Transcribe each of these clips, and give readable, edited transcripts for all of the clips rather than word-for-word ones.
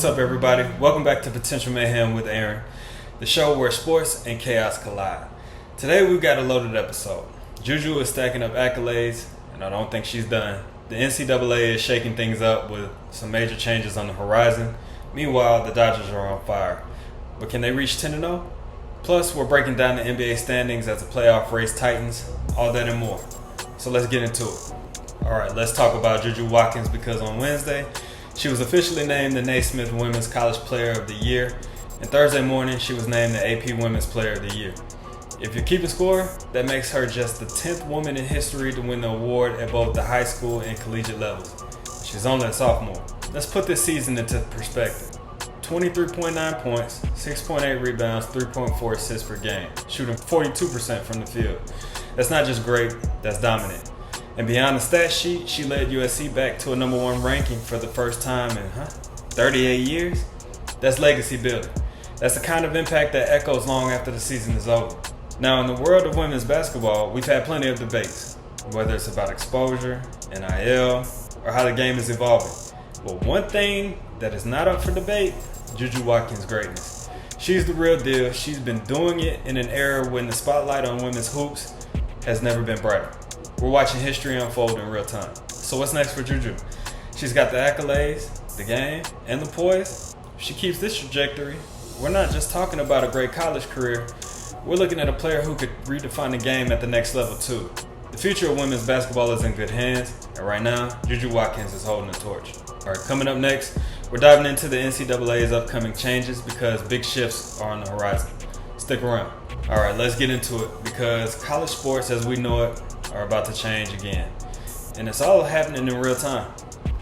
What's up, everybody? Welcome back to Potential Mayhem with Aaron, the show where sports and chaos collide. Today we've got a loaded episode. Juju is stacking up accolades, and I don't think she's done. The NCAA is shaking things up with some major changes on the horizon. Meanwhile, the Dodgers are on fire. But can they reach 10-0? Plus, we're breaking down the NBA standings as the playoff race tightens, all that and more. So let's get into it. Alright, let's talk about Juju Watkins because on Wednesday, she was officially named the Naismith Women's College Player of the Year, and Thursday morning she was named the AP Women's Player of the Year. If you're keeping score, that makes her just the 10th woman in history to win the award at both the high school and collegiate levels. She's only a sophomore. Let's put this season into perspective. 23.9 points, 6.8 rebounds, 3.4 assists per game, shooting 42% from the field. That's not just great, that's dominant. And beyond the stat sheet, she led USC back to a number 1 ranking for the first time in 38 years. That's legacy building. That's the kind of impact that echoes long after the season is over. Now, in the world of women's basketball, we've had plenty of debates, whether it's about exposure, NIL, or how the game is evolving. But one thing that is not up for debate, Juju Watkins' greatness. She's the real deal. She's been doing it in an era when the spotlight on women's hoops has never been brighter. We're watching history unfold in real time. So what's next for Juju? She's got the accolades, the game, and the poise. If she keeps this trajectory, we're not just talking about a great college career. We're looking at a player who could redefine the game at the next level too. The future of women's basketball is in good hands, and right now, Juju Watkins is holding the torch. Alright, coming up next, we're diving into the NCAA's upcoming changes because big shifts are on the horizon. Stick around. Alright, let's get into it because college sports as we know it are about to change again. And it's all happening in real time.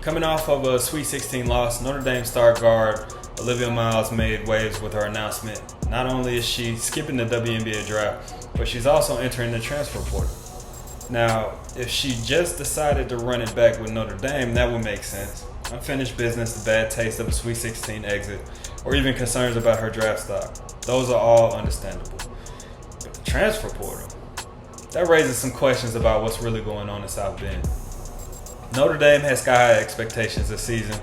Coming off of a Sweet 16 loss, Notre Dame star guard Olivia Miles made waves with her announcement. Not only is she skipping the WNBA draft, but she's also entering the transfer portal. Now, if she just decided to run it back with Notre Dame, that would make sense. Unfinished business, the bad taste of a Sweet 16 exit, or even concerns about her draft stock. Those are all understandable. But the transfer portal, that raises some questions about what's really going on in South Bend. Notre Dame had sky-high expectations this season.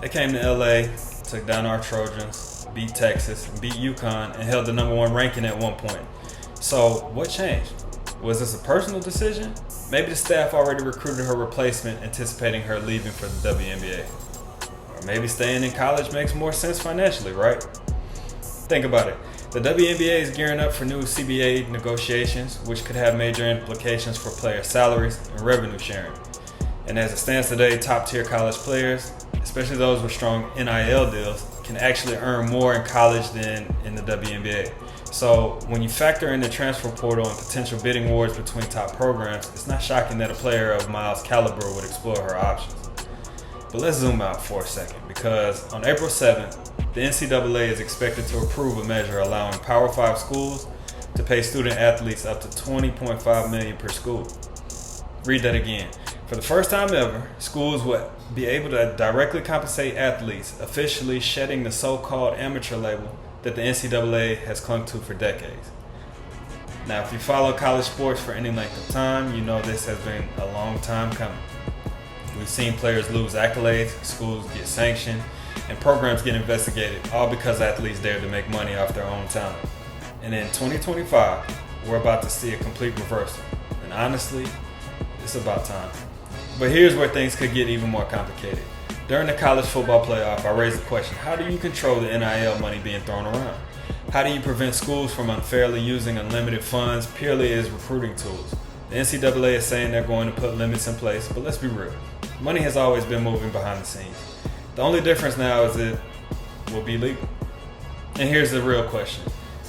They came to LA, took down our Trojans, beat Texas, beat UConn, and held the number 1 ranking at one point. So what changed? Was this a personal decision? Maybe the staff already recruited her replacement, anticipating her leaving for the WNBA. Or maybe staying in college makes more sense financially, right? Think about it. The WNBA is gearing up for new CBA negotiations, which could have major implications for player salaries and revenue sharing. And as it stands today, top-tier college players, especially those with strong NIL deals, can actually earn more in college than in the WNBA. So when you factor in the transfer portal and potential bidding wars between top programs, it's not shocking that a player of Miles' caliber would explore her options. But let's zoom out for a second, because on April 7th, the NCAA is expected to approve a measure allowing Power 5 schools to pay student athletes up to $20.5 million per school. Read that again. For the first time ever, schools will be able to directly compensate athletes, officially shedding the so-called amateur label that the NCAA has clung to for decades. Now, if you follow college sports for any length of time, you know this has been a long time coming. We've seen players lose accolades, schools get sanctioned, and programs get investigated, all because athletes dare to make money off their own talent. And in 2025, we're about to see a complete reversal. And honestly, it's about time. But here's where things could get even more complicated. During the college football playoff, I raised the question, how do you control the NIL money being thrown around? How do you prevent schools from unfairly using unlimited funds purely as recruiting tools? The NCAA is saying they're going to put limits in place, but let's be real. Money has always been moving behind the scenes. The only difference now is it will be legal. And here's the real question.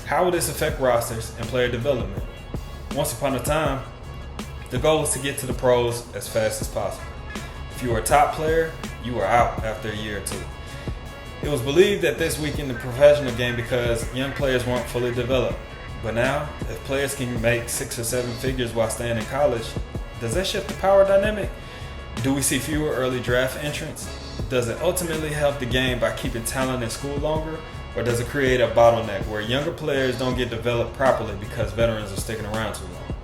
How will this affect rosters and player development? Once upon a time, the goal was to get to the pros as fast as possible. If you were a top player, you were out after a year or two. It was believed that this weakened the professional game because young players weren't fully developed. But now, if players can make 6 or 7 figures while staying in college, does that shift the power dynamic? Do we see fewer early draft entrants? Does it ultimately help the game by keeping talent in school longer? Or does it create a bottleneck where younger players don't get developed properly because veterans are sticking around too long?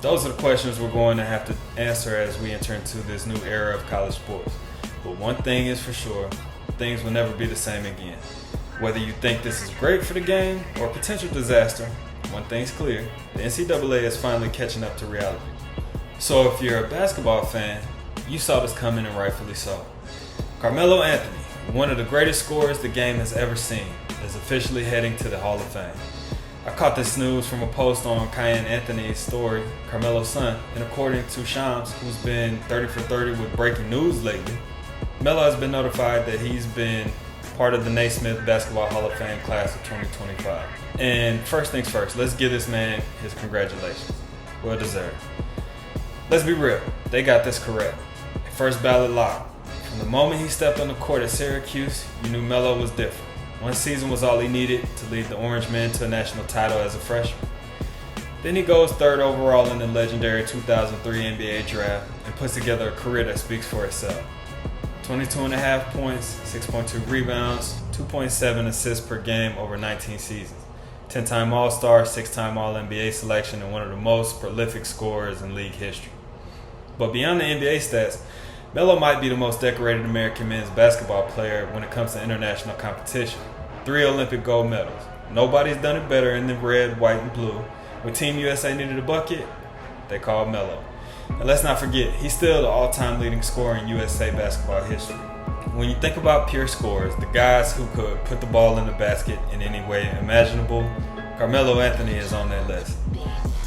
Those are the questions we're going to have to answer as we enter into this new era of college sports. But one thing is for sure, things will never be the same again. Whether you think this is great for the game or a potential disaster, one thing's clear, the NCAA is finally catching up to reality. So if you're a basketball fan, you saw this coming, and rightfully so. Carmelo Anthony, one of the greatest scorers the game has ever seen, is officially heading to the Hall of Fame. I caught this news from a post on Cayenne Anthony's story, Carmelo's son, and according to Shams, who's been 30 for 30 with breaking news lately, Melo has been notified that he's been part of the Naismith Basketball Hall of Fame class of 2025. And first things first, let's give this man his congratulations. Well deserved. Let's be real, they got this correct. First ballot lock. From the moment he stepped on the court at Syracuse, you knew Melo was different. One season was all he needed to lead the Orange Men to a national title as a freshman. Then he goes third overall in the legendary 2003 NBA draft and puts together a career that speaks for itself. 22.5 points, 6.2 rebounds, 2.7 assists per game over 19 seasons. 10-time All-Star, 6-time All-NBA selection, and one of the most prolific scorers in league history. But beyond the NBA stats, Melo might be the most decorated American men's basketball player when it comes to international competition. 3 Olympic gold medals. Nobody's done it better in the red, white, and blue. When Team USA needed a bucket, they called Melo. And let's not forget, he's still the all-time leading scorer in USA basketball history. When you think about pure scorers, the guys who could put the ball in the basket in any way imaginable, Carmelo Anthony is on that list.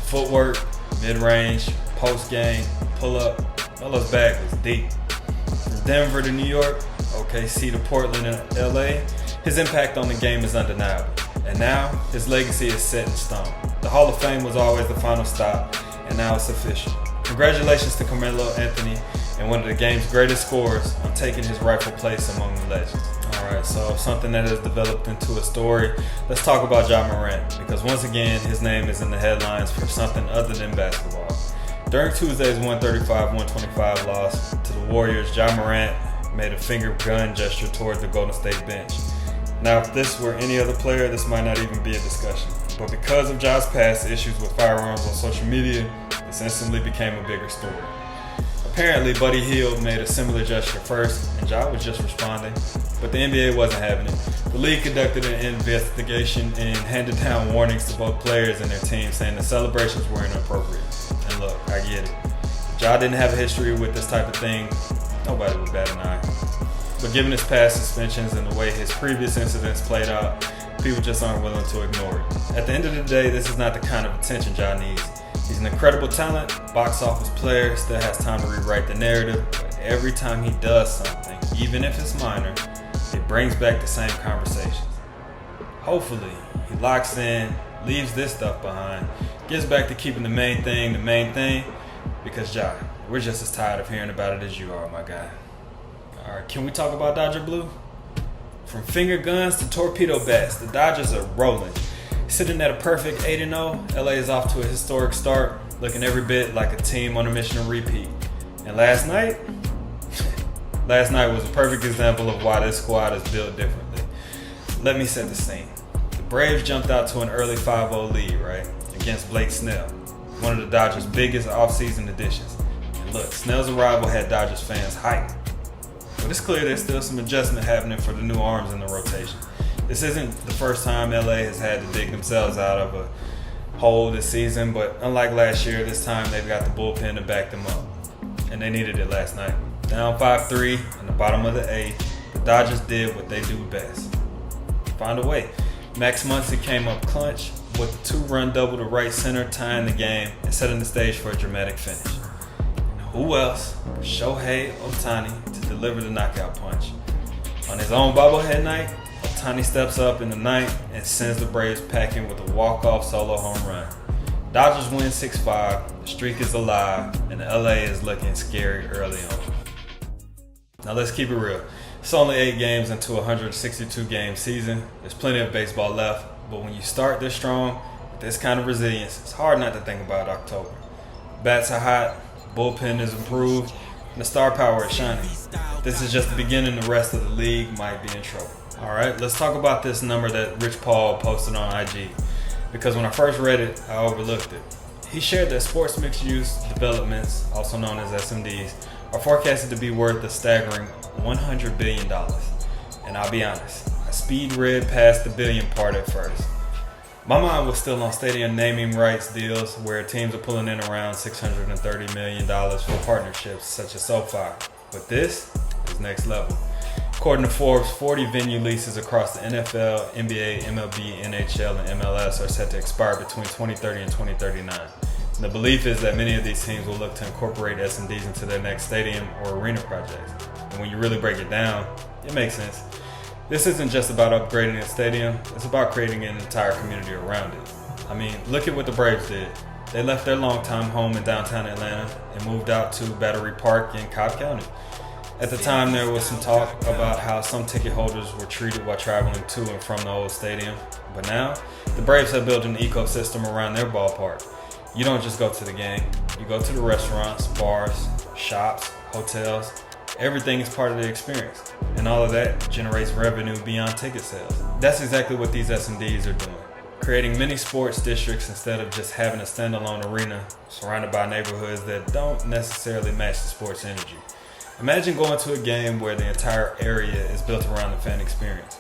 Footwork, mid-range, post-game, pull-up, Melo's bag was deep. From Denver to New York, OKC to Portland and LA, his impact on the game is undeniable. And now, his legacy is set in stone. The Hall of Fame was always the final stop, and now it's official. Congratulations to Carmelo Anthony and one of the game's greatest scorers on taking his rightful place among the legends. Alright, so something that has developed into a story. Let's talk about Ja Morant, because once again, his name is in the headlines for something other than basketball. During Tuesday's 135-125 loss to the Warriors, Ja Morant made a finger gun gesture toward the Golden State bench. Now, if this were any other player, this might not even be a discussion. But because of Ja's past issues with firearms on social media, this instantly became a bigger story. Apparently, Buddy Hield made a similar gesture first, and Ja was just responding, but the NBA wasn't having it. The league conducted an investigation and handed down warnings to both players and their teams, saying the celebrations were inappropriate. And look, I get it. If Ja didn't have a history with this type of thing, nobody would bat an eye. But given his past suspensions and the way his previous incidents played out, people just aren't willing to ignore it. At the end of the day, this is not the kind of attention Ja needs. He's an incredible talent, box office player, still has time to rewrite the narrative, but every time he does something, even if it's minor, it brings back the same conversations. Hopefully, he locks in, leaves this stuff behind, gets back to keeping the main thing, because Ja, we're just as tired of hearing about it as you are, my guy. Alright, can we talk about Dodger Blue? From finger guns to torpedo bats, the Dodgers are rolling. Sitting at a perfect 8-0, LA is off to a historic start, looking every bit like a team on a mission to repeat. And last night was a perfect example of why this squad is built differently. Let me set the scene. The Braves jumped out to an early 5-0 lead, right, against Blake Snell, one of the Dodgers' biggest offseason additions. And look, Snell's arrival had Dodgers fans hyped. But it's clear there's still some adjustment happening for the new arms in the rotation. This isn't the first time LA has had to dig themselves out of a hole this season, but unlike last year, this time they've got the bullpen to back them up. And they needed it last night. Down 5-3 in the bottom of the eighth, the Dodgers did what they do best. Find a way. Max Muncy came up clutch with a 2-run double to right center, tying the game and setting the stage for a dramatic finish. And who else but Shohei Ohtani to deliver the knockout punch? On his own bobblehead night, Ohtani steps up in the ninth and sends the Braves packing with a walk-off solo home run. Dodgers win 6-5, the streak is alive, and LA is looking scary early on. Now let's keep it real. It's only 8 games into a 162-game season. There's plenty of baseball left, but when you start this strong, with this kind of resilience, it's hard not to think about October. Bats are hot, bullpen is improved, and the star power is shining. This is just the beginning. The rest of the league might be in trouble. Alright, let's talk about this number that Rich Paul posted on IG, because when I first read it, I overlooked it. He shared that sports mixed-use developments, also known as SMDs, are forecasted to be worth a staggering $100 billion. And I'll be honest, I speed read past the billion part at first. My mind was still on stadium naming rights deals where teams are pulling in around $630 million for partnerships such as SoFi. But this is next level. According to Forbes, 40 venue leases across the NFL, NBA, MLB, NHL, and MLS are set to expire between 2030 and 2039. And the belief is that many of these teams will look to incorporate S&Ds into their next stadium or arena projects. And when you really break it down, it makes sense. This isn't just about upgrading a stadium, it's about creating an entire community around it. I mean, look at what the Braves did. They left their longtime home in downtown Atlanta and moved out to Battery Park in Cobb County. At the time, there was some talk about how some ticket holders were treated while traveling to and from the old stadium. But now, the Braves have built an ecosystem around their ballpark. You don't just go to the game, you go to the restaurants, bars, shops, hotels. Everything is part of the experience. And all of that generates revenue beyond ticket sales. That's exactly what these S&Ds are doing. Creating mini sports districts instead of just having a standalone arena surrounded by neighborhoods that don't necessarily match the sports energy. Imagine going to a game where the entire area is built around the fan experience.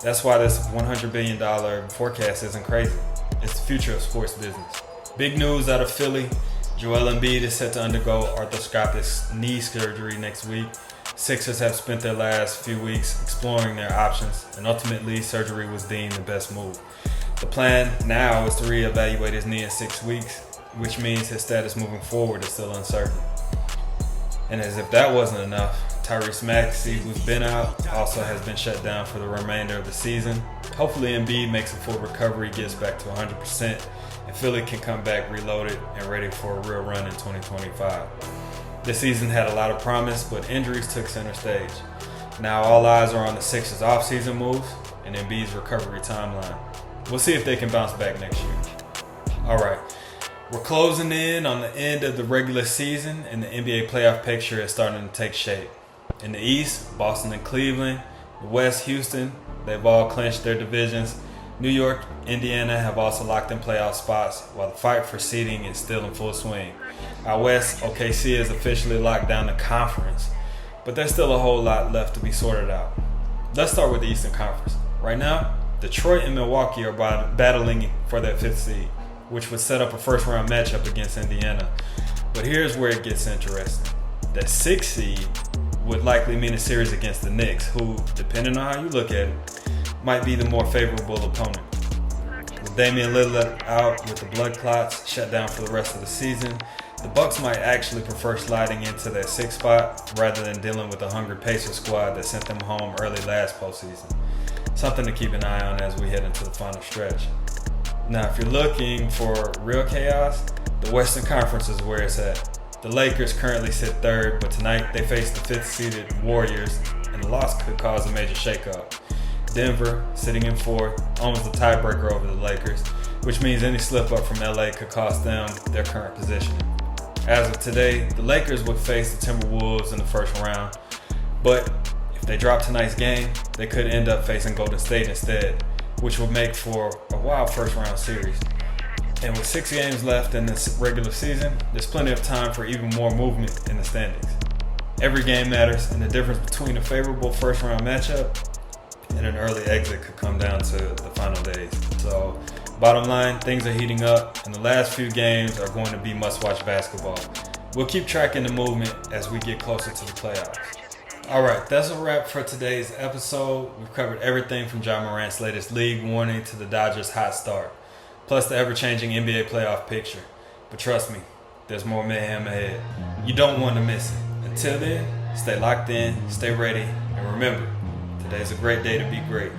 That's why this $100 billion forecast isn't crazy. It's the future of sports business. Big news out of Philly. Joel Embiid is set to undergo arthroscopic knee surgery next week. Sixers have spent their last few weeks exploring their options, and ultimately surgery was deemed the best move. The plan now is to reevaluate his knee in 6 weeks, which means his status moving forward is still uncertain. And as if that wasn't enough, Tyrese Maxey, who's been out, also has been shut down for the remainder of the season. Hopefully Embiid makes a full recovery, gets back to 100%, and Philly can come back reloaded and ready for a real run in 2025. This season had a lot of promise, but injuries took center stage. Now all eyes are on the Sixers offseason moves and Embiid's recovery timeline. We'll see if they can bounce back next year. Alright, we're closing in on the end of the regular season and the NBA playoff picture is starting to take shape. In the East, Boston and Cleveland, the West, Houston, they've all clinched their divisions. New York, Indiana have also locked in playoff spots, while the fight for seeding is still in full swing. Out West, OKC has officially locked down the conference, but there's still a whole lot left to be sorted out. Let's start with the Eastern Conference. Right now, Detroit and Milwaukee are battling for that 5th seed, which would set up a first-round matchup against Indiana. But here's where it gets interesting. That 6th seed would likely mean a series against the Knicks, who, depending on how you look at it, might be the more favorable opponent. With Damian Lillard out with the blood clots shut down for the rest of the season, the Bucks might actually prefer sliding into that 6th spot rather than dealing with the hungry Pacers squad that sent them home early last postseason. Something to keep an eye on as we head into the final stretch. Now, if you're looking for real chaos, the Western Conference is where it's at. The Lakers currently sit 3rd, but tonight they face the 5th-seeded Warriors, and the loss could cause a major shakeup. Denver, sitting in 4th, owns the tiebreaker over the Lakers, which means any slip-up from LA could cost them their current positioning. As of today, the Lakers would face the Timberwolves in the first round, but if they drop tonight's game, they could end up facing Golden State instead, which would make for a wild first-round series. And with 6 games left in this regular season, there's plenty of time for even more movement in the standings. Every game matters, and the difference between a favorable first-round matchup and an early exit could come down to the final days. So, bottom line, things are heating up, and the last few games are going to be must-watch basketball. We'll keep tracking the movement as we get closer to the playoffs. Alright, that's a wrap for today's episode. We've covered everything from Ja Morant's latest league warning to the Dodgers' hot start, plus the ever-changing NBA playoff picture. But trust me, there's more mayhem ahead. You don't want to miss it. Until then, stay locked in, stay ready, and remember, today's a great day to be great.